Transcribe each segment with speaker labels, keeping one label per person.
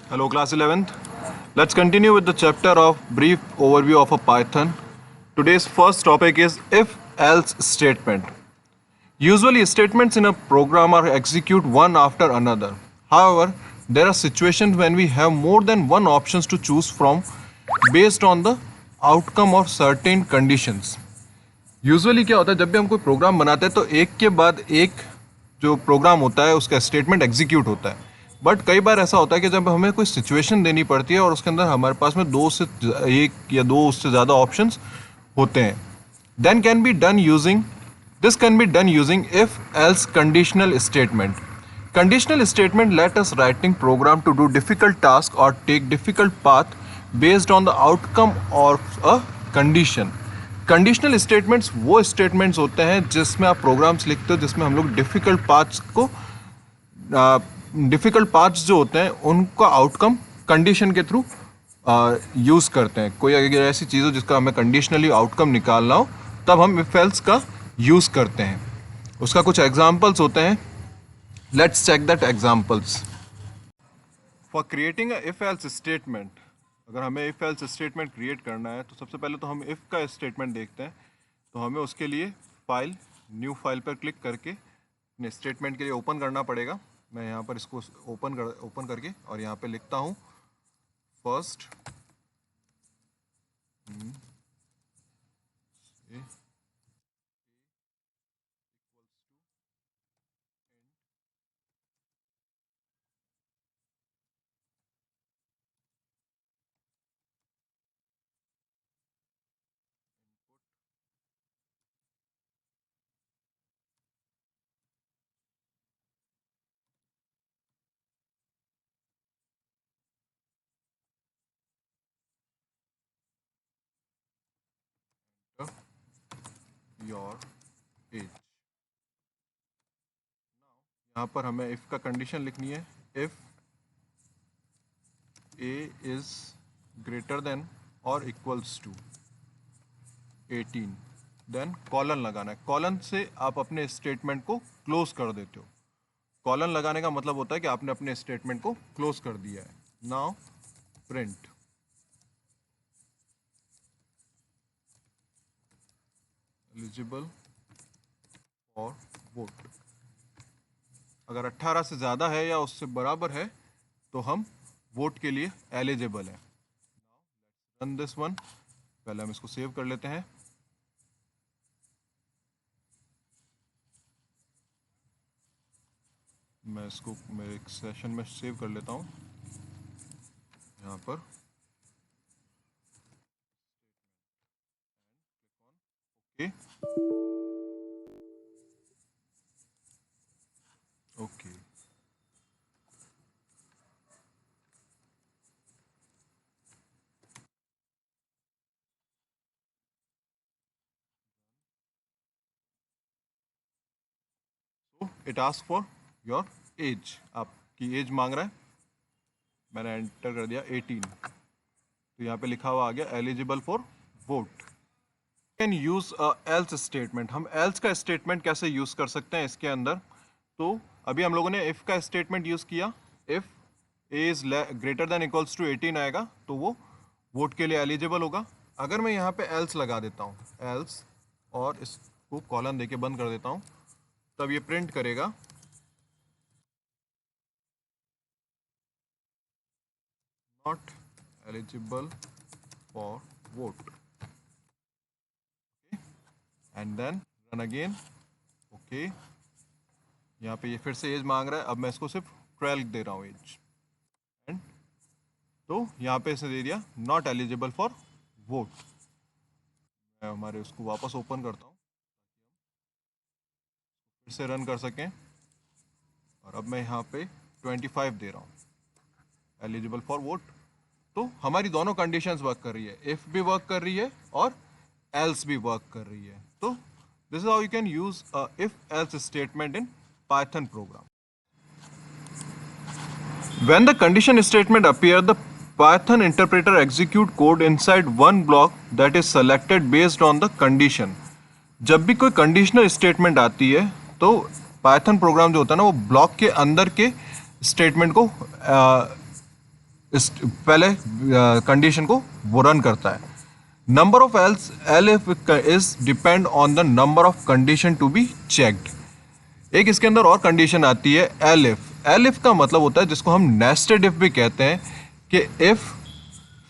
Speaker 1: Hello, class 11th. Let's continue with the chapter of brief overview of a Python. Today's first topic is if-else statement. Usually, statements in a program are executed one after another. However, there are situations when we have more than one options to choose from based on the outcome of certain conditions. Usually क्या होता है, जब भी हम कोई programme बनाते हैं तो एक के बाद एक जो प्रोग्राम होता है उसका स्टेटमेंट एग्जीक्यूट होता है. बट कई बार ऐसा होता है कि जब हमें कोई सिचुएशन देनी पड़ती है और उसके अंदर हमारे पास में एक या दो उससे ज़्यादा ऑप्शंस होते हैं. Then can be done using this can be done using if else conditional statement. Conditional statement let us writing program to do difficult task or take difficult path based on the outcome of a condition. Conditional statements वो statements होते हैं जिसमें आप programmes लिखते हो जिसमें हम लोग डिफ़िकल्ट पाथ्स जो होते हैं उनका आउटकम कंडीशन के थ्रू यूज़ करते हैं. कोई अगर ऐसी चीज़ हो जिसका हमें कंडीशनली आउटकम निकालना हो तब हम इफ एल्स का यूज़ करते हैं. उसका कुछ एग्जाम्पल्स होते हैं. Let's check that examples. For creating a if else statement, अगर हमें इफ एल्स स्टेटमेंट क्रिएट करना है तो सबसे पहले तो हम इफ़ का स्टेटमेंट देखते हैं. तो हमें उसके लिए फाइल न्यू फाइल पर क्लिक करके अपने स्टेटमेंट के लिए ओपन करना पड़ेगा. मैं यहाँ पर इसको ओपन करके और यहाँ पे लिखता हूँ फर्स्ट योर एज. यहाँ पर हमें इफ़ का कंडीशन लिखनी है. If A is greater then और इक्वल्स टू 18, देन कॉलन लगाना है. कॉलन से आप अपने स्टेटमेंट को क्लोज कर देते हो. कॉलन लगाने का मतलब होता है कि आपने अपने स्टेटमेंट को क्लोज कर दिया है. Now print eligible for vote. अगर 18 से ज़्यादा है या उससे बराबर है तो हम वोट के लिए एलिजिबल है. Run this one. पहले हम इसको सेव कर लेते हैं. मैं इसको मेरे एक सेशन में सेव कर लेता हूँ. यहाँ पर ओके ओके. तो it ask for your age. आपकी एज मांग रहा है. मैंने एंटर कर दिया 18. तो यहाँ पे लिखा हुआ आ गया eligible for vote. Can use else statement. हम एल्स का स्टेटमेंट कैसे यूज़ कर सकते हैं इसके अंदर. तो अभी हम लोगों ने इफ़ का स्टेटमेंट यूज़ किया. If A is greater than equals to 18 आएगा तो वो वोट के लिए एलिजिबल होगा. अगर मैं यहाँ पे एल्स लगा देता हूँ एल्स और इसको कॉलन देके बंद कर देता हूँ तब ये प्रिंट करेगा not eligible for vote. And then run again. Okay. यहाँ पे ये फिर से एज मांग रहा है. अब मैं इसको सिर्फ 12 दे रहा हूँ एज. एंड तो यहाँ पे इसने दे दिया नॉट एलिजिबल फॉर वोट. मैं हमारे उसको वापस ओपन करता हूँ फिर से रन कर सकें. और अब मैं यहाँ पे 25 दे रहा हूँ एलिजिबल फॉर वोट. तो हमारी दोनों कंडीशंस वर्क कर रही है. इफ़ भी वर्क कर रही है और एल्स भी वर्क कर रही है. तो this is how you can use if else statement in Python programme. When the condition statement appear, the Python interpreter execute code inside one block that is selected based on the condition. जब भी कोई conditional statement आती है तो Python programme जो होता है ना वो ब्लॉक के अंदर के स्टेटमेंट को पहले कंडीशन को वो रन करता है। Number of else elif is depend on the number of condition to be checked. एक इसके अंदर और कंडीशन आती है एल इफ। एल इफ का मतलब होता है जिसको हम नेस्टेड इफ भी कहते हैं कि इफ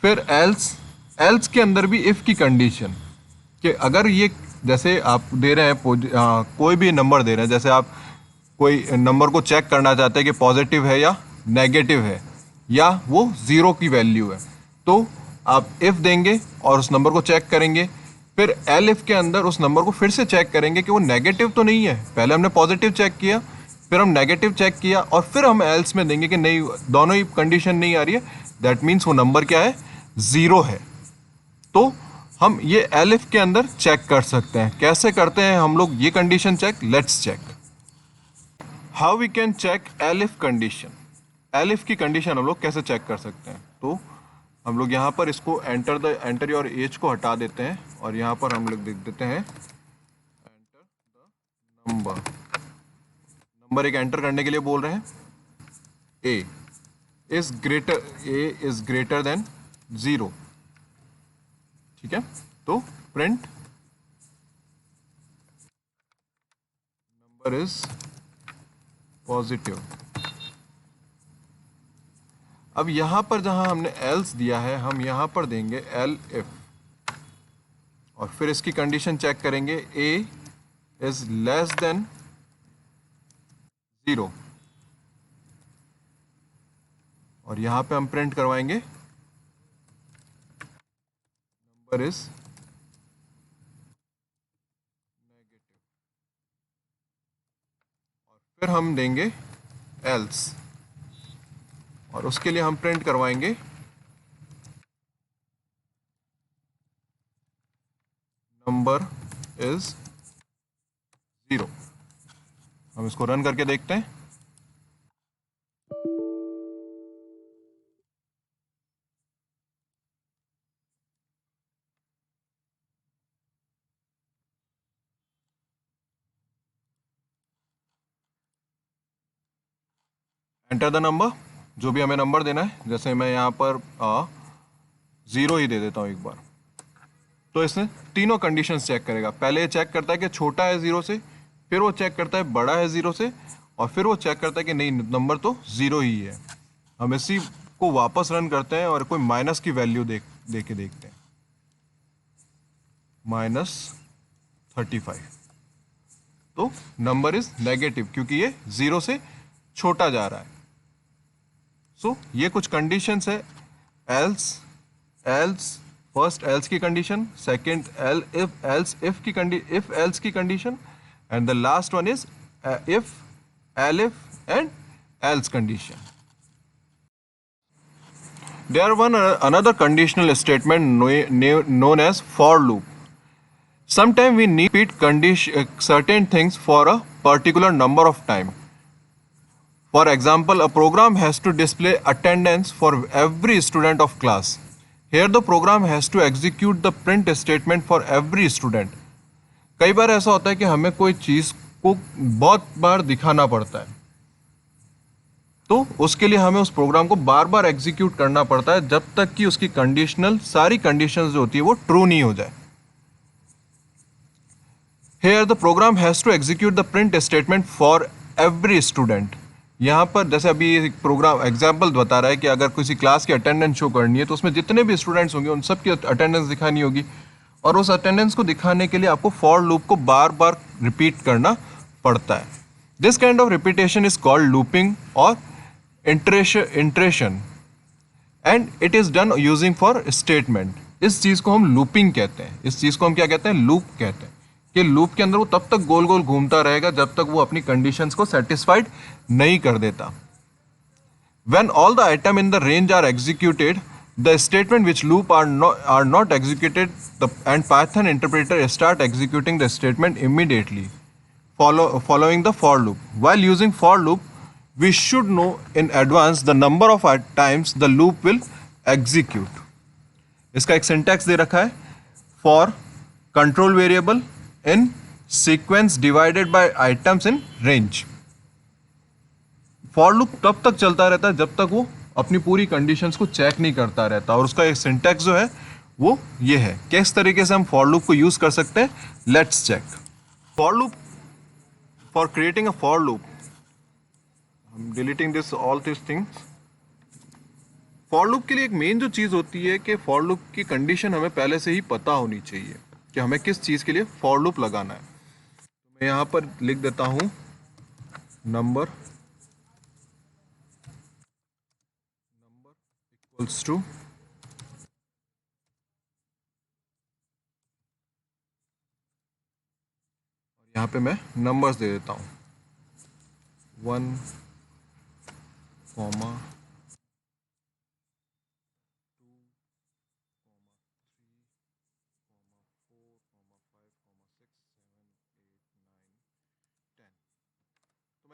Speaker 1: फिर एल्स, एल्स के अंदर भी इफ की कंडीशन कि अगर ये जैसे आप दे रहे हैं कोई भी नंबर दे रहे हैं, जैसे आप कोई नंबर को चेक करना चाहते हैं कि पॉजिटिव है या नेगेटिव है या वो ज़ीरो की वैल्यू है, तो आप इफ़ देंगे और उस नंबर को चेक करेंगे, फिर एल इफ़ के अंदर उस नंबर को फिर से चेक करेंगे कि वो नेगेटिव तो नहीं है। पहले हमने पॉजिटिव चेक किया, फिर हम नेगेटिव चेक किया और फिर हम एल्स में देंगे कि नहीं, दोनों ही कंडीशन नहीं आ रही है, दैट मीन्स वो नंबर क्या है, ज़ीरो है। तो हम ये एल इफ़ के अंदर चेक कर सकते हैं। कैसे करते हैं हम लोग ये condition check? Let's check how we can check elif condition. Elif की कंडीशन हम लोग कैसे चेक कर सकते हैं? तो हम लोग यहाँ पर इसको एंटर योर एज को हटा देते हैं और यहाँ पर हम लोग लिख देते हैं एंटर द नंबर। नंबर एक एंटर करने के लिए बोल रहे हैं। ए इज ग्रेटर देन 0, ठीक है, तो प्रिंट नंबर इज पॉजिटिव। अब यहां पर जहां हमने एल्स दिया है, हम यहां पर देंगे एल इफ और फिर इसकी कंडीशन चेक करेंगे। ए इज लेस देन 0 और यहां पे हम प्रिंट करवाएंगे नंबर इज नेगेटिव और फिर हम देंगे एल्स और उसके लिए हम प्रिंट करवाएंगे नंबर इज 0। हम इसको रन करके देखते हैं। एंटर द नंबर, जो भी हमें नंबर देना है, जैसे मैं यहाँ पर 0 ही दे देता हूँ एक बार। तो इसने तीनों कंडीशंस चेक करेगा। पहले ये चेक करता है कि छोटा है 0 से, फिर वो चेक करता है बड़ा है 0 से, और फिर वो चेक करता है कि नहीं, नंबर तो 0 ही है। हम इसी को वापस रन करते हैं और कोई माइनस की वैल्यू दे के देखते हैं। -35, तो नंबर इज नेगेटिव क्योंकि ये 0 से छोटा जा रहा है। सो ये कुछ कंडीशंस है। एल्स फर्स्ट एल्स की कंडीशन, सेकंड एल्स इफ की condition, and the last one is if L if and else condition. There one another conditional statement known as for loop. Sometimes we need to repeat certain things for a particular number of time. For example, a program has to display attendance for every student of class. Here the program has to execute the print statement for every student. कई बार ऐसा होता है कि हमें कोई चीज़ को बहुत बार दिखाना पड़ता है, तो उसके लिए हमें उस प्रोग्राम को बार बार एग्जीक्यूट करना पड़ता है जब तक कि उसकी सारी कंडीशंस जो होती है वो ट्रू नहीं हो जाए। Here the program has to execute the print statement for every student. यहाँ पर जैसे अभी एक प्रोग्राम एग्जाम्पल बता रहा है कि अगर किसी क्लास की अटेंडेंस शो करनी है तो उसमें जितने भी स्टूडेंट्स होंगे उन सब की अटेंडेंस दिखानी होगी, और उस अटेंडेंस को दिखाने के लिए आपको फॉर लूप को बार बार रिपीट करना पड़ता है। This kind of repetition is called looping और iteration and it is done using for statement. इस चीज़ को हम लूपिंग कहते हैं। इस चीज़ को हम क्या कहते हैं? लूप कहते हैं। कि लूप के अंदर वो तब तक गोल गोल घूमता रहेगा जब तक वो अपनी कंडीशंस को सेटिस्फाइड नहीं कर देता। When all the item in the range are executed, the statement which loop are not executed, and Python interpreter start executing the statement immediately, following the for loop. While using for loop, we should know in advance the number of times the loop will execute. इसका एक syntax दे रखा है, for control variable in sequence divided by items in range. For loop तब तक चलता रहता है जब तक वो अपनी पूरी कंडीशंस को चेक नहीं करता रहता, और उसका एक सिंटैक्स जो है वो ये है। किस तरीके से हम फॉर लूप को यूज कर सकते हैं, let's check. For loop, for creating a for loop, I'm deleting this all these things। For loop के लिए एक मेन जो चीज होती है कि फॉर लूप की कंडीशन हमें पहले से ही पता होनी चाहिए कि हमें किस चीज के लिए फॉर लूप लगाना है। मैं यहां पर लिख देता हूं नंबर इक्वल्स टू, यहां पे मैं नंबर्स दे देता हूं 1,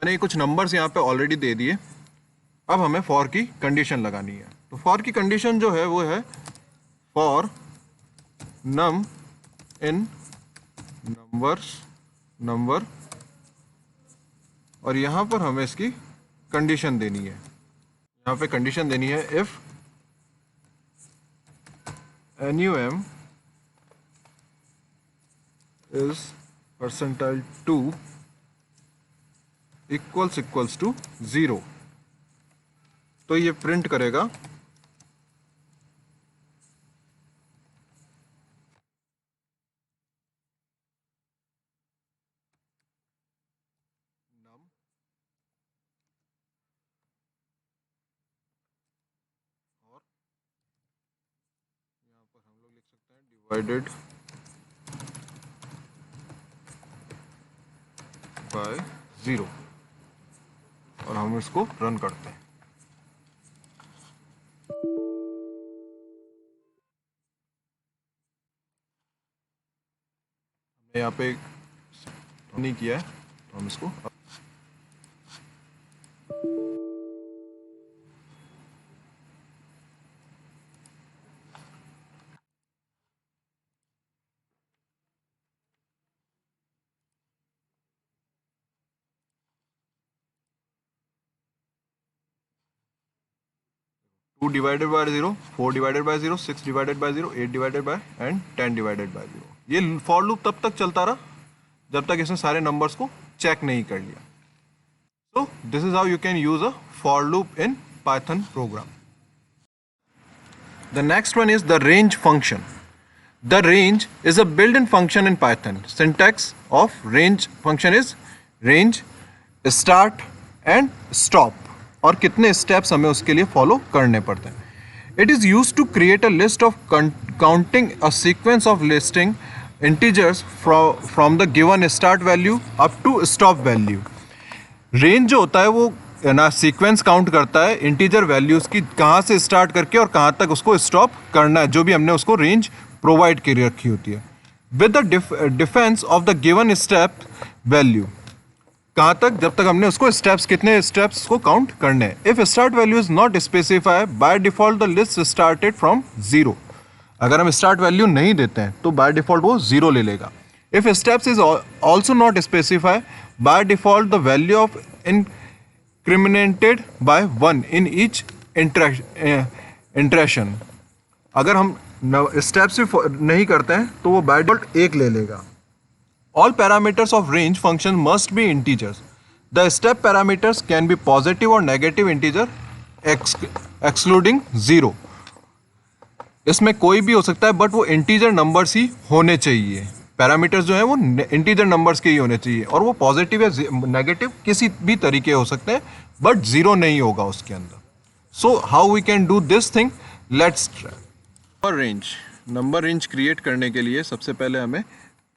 Speaker 1: मैंने कुछ नंबर्स यहाँ पे ऑलरेडी दे दिए। अब हमें फॉर की कंडीशन लगानी है। तो फॉर की कंडीशन जो है वो है for num in numbers number, और यहाँ पर हमें इसकी कंडीशन देनी है। यहाँ पे कंडीशन देनी है if NUM is percentile 2 equals to 0, तो ये प्रिंट करेगा नम, और यहाँ पर हम लोग लिख सकते हैं डिवाइडेड बाय 0, और हम इसको रन करते हैं। हमने यहाँ पे नहीं किया है, तो हम इसको two divided by 0, 4 divided by 0, 6 divided by 0, 8 divided by and 10 divided by 0। ये फॉर लूप तब तक चलता रहा जब तक इसने सारे नंबर्स को चेक नहीं कर लिया। So this is how you can use a for loop in Python program. The next one is the range function. The range is a built-in function in Python. Syntax of range function is range, start and stop. और कितने steps हमें उसके लिए follow करने पड़ते हैं. It is used to create a list of counting a sequence of listing integers from the given start value up to stop value. Range जो होता है वो ना सीक्वेंस काउंट करता है इंटीजर वैल्यूज की, कहाँ से स्टार्ट करके और कहाँ तक उसको स्टॉप करना है, जो भी हमने उसको रेंज प्रोवाइड की रखी होती है with the defence of the given step value. कहाँ तक, जब तक हमने उसको स्टेप्स, कितने स्टेप्स को काउंट करने हैं। If start value is not specify by default the list started from 0। अगर हम स्टार्ट वैल्यू नहीं देते हैं तो बाय डिफॉल्ट वो 0 ले लेगा। If steps is also not specify by default the value of incremented by 1 in each interaction. अगर हम स्टेप्स भी नहीं करते हैं तो वो बाय डिफॉल्ट 1 ले लेगा। All parameters of range function must be integers. The step parameters can be positive और नेगेटिव इंटीजर एक्सक्लूडिंग 0। इसमें कोई भी हो सकता है बट वो इंटीजर नंबर्स ही होने चाहिए। पैरामीटर्स जो है वो इंटीजर नंबर्स के ही होने चाहिए, और वो पॉजिटिव या नेगेटिव किसी भी तरीके हो सकते हैं बट 0 नहीं होगा उसके अंदर। So how we can do this thing, let's try. Number range, number range create करने के लिए सबसे पहले हमें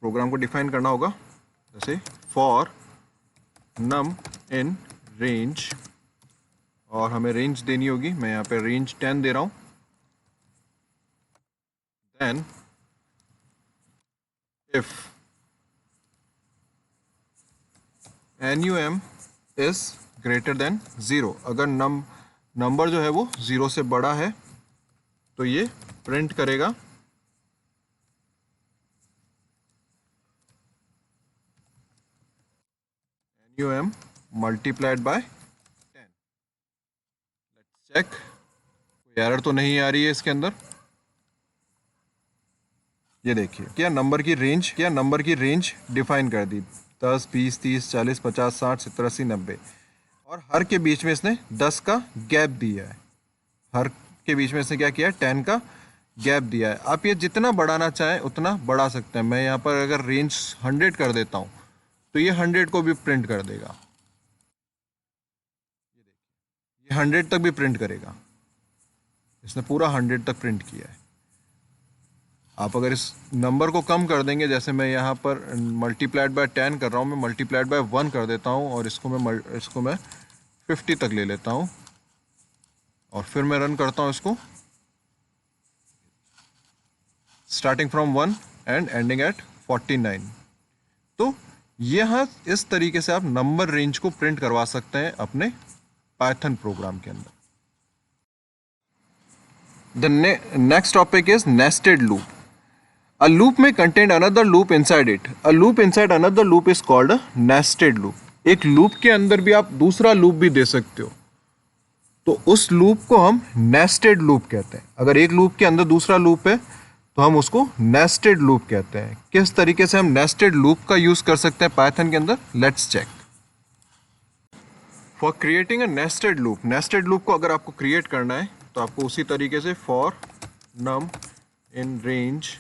Speaker 1: प्रोग्राम को डिफाइन करना होगा, जैसे फॉर नम इन रेंज, और हमें रेंज देनी होगी। मैं यहाँ पे रेंज 10 दे रहा हूँ। Then if NUM is greater than 0, अगर नंबर जो है वो 0 से बड़ा है तो ये प्रिंट करेगा NUM multiplied by 10। Let's check। Error तो नहीं आ रही है इसके अंदर। ये देखिए क्या नंबर की रेंज डिफाइन कर दी, 10, 20, 30, 40, 50, 60, 70, 80, 90, और हर के बीच में इसने 10 का गैप दिया है। हर के बीच में इसने क्या किया है, 10 का गैप दिया है। आप ये जितना बढ़ाना चाहें उतना बढ़ा सकते हैं। मैं यहाँ पर अगर रेंज 100 कर देता हूँ तो ये 100 को भी प्रिंट कर देगा, ये 100 तक भी प्रिंट करेगा। इसने पूरा 100 तक प्रिंट किया है। आप अगर इस नंबर को कम कर देंगे, जैसे मैं यहाँ पर मल्टीप्लाइड बाय 10 कर रहा हूँ, मैं मल्टीप्लाइड बाय 1 कर देता हूँ और इसको मैं 50 तक ले लेता हूँ और फिर मैं रन करता हूँ इसको, starting from 1 and ending eight 49। तो यहाँ इस तरीके से आप नंबर रेंज को प्रिंट करवा सकते हैं अपने पाइथन प्रोग्राम के अंदर। The next topic is nested loop. A loop may contain another loop inside it. A loop inside another loop is called a nested loop. एक लूप के अंदर भी आप दूसरा लूप भी दे सकते हो, तो उस लूप को हम नेस्टेड लूप कहते हैं। अगर एक लूप के अंदर दूसरा लूप है तो हम उसको नेस्टेड लूप कहते हैं। किस तरीके से हम नेस्टेड लूप का यूज कर सकते हैं पाइथन के अंदर, let's check. For creating a nested loop को अगर आपको क्रिएट करना है तो आपको उसी तरीके से for num in range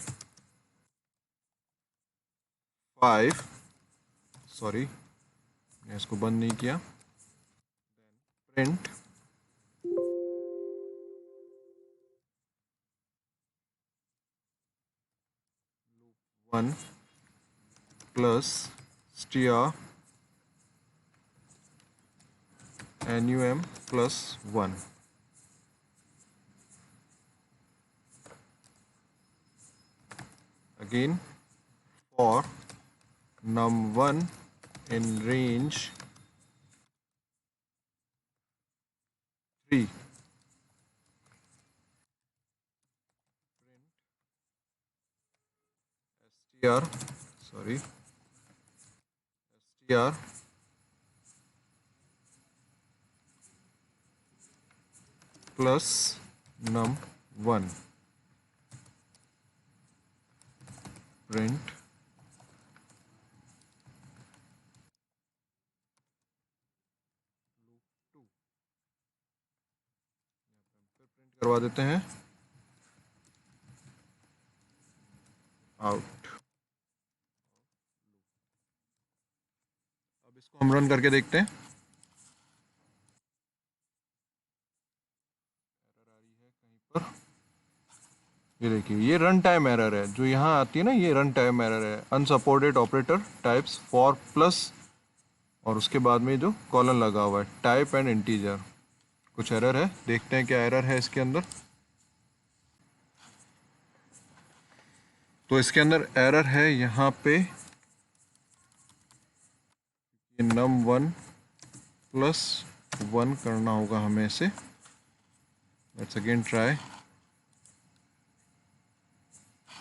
Speaker 1: 5, sorry मैं इसको बंद नहीं किया, print loop 1 plus str num plus 1। again for num1 in range 3, str plus num1 print करवा देते हैं आउट। अब इसको हम रन करके देखते हैं। ये देखिए, ये रन टाइम एरर है जो यहाँ आती है ना, ये रन टाइम एरर है। Unsupported operator types for plus और उसके बाद में जो कॉलन लगा हुआ है टाइप एंड इंटीजर, कुछ एरर है। देखते हैं क्या एरर है इसके अंदर। तो इसके अंदर एरर है यहाँ पे num1 प्लस 1 करना होगा हमें इसे। Let's again try.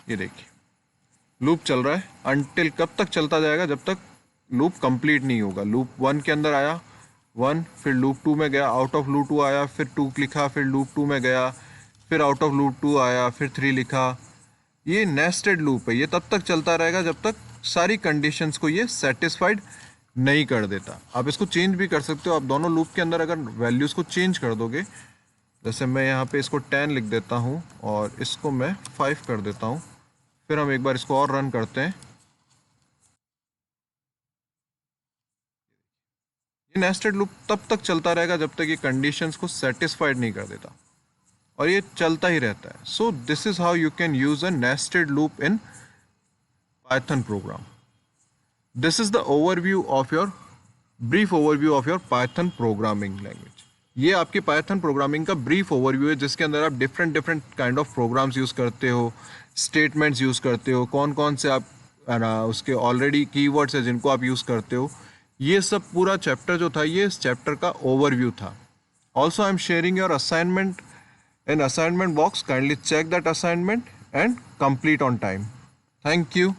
Speaker 1: ये देखिए लूप चल रहा है, अनटिल कब तक चलता जाएगा, जब तक लूप कंप्लीट नहीं होगा। लूप 1 के अंदर आया 1, फिर लूप 2 में गया, आउट ऑफ लूप 2 आया, फिर 2 लिखा, फिर लूप 2 में गया, फिर आउट ऑफ लूप 2 आया, फिर 3 लिखा। ये नेस्टेड लूप है, ये तब तक चलता रहेगा जब तक सारी कंडीशंस को ये सेटिस्फाइड नहीं कर देता। आप इसको चेंज भी कर सकते हो। आप दोनों लूप के अंदर अगर वैल्यूज़ को चेंज कर दोगे, जैसे मैं यहाँ पे इसको 10 लिख देता हूँ और इसको मैं 5 कर देता हूँ, फिर हम एक बार इसको और रन करते हैं। ये नेस्टेड लूप तब तक चलता रहेगा जब तक ये कंडीशंस को सेटिस्फाइड नहीं कर देता, और ये चलता ही रहता है। So this is how you can use a nested loop in Python program. This is the overview of your brief overview of your Python programming language. ये आपके पाइथन प्रोग्रामिंग का ब्रीफ ओवरव्यू है, जिसके अंदर आप different different kind of programs use करते हो, statements use करते हो, कौन कौन से आप उसके ऑलरेडी कीवर्ड्स है जिनको आप यूज़ करते हो। ये सब पूरा चैप्टर जो था, ये इस चैप्टर का ओवरव्यू था। Also I am sharing your assignment in assignment box. Kindly check that assignment and complete on time. Thank you.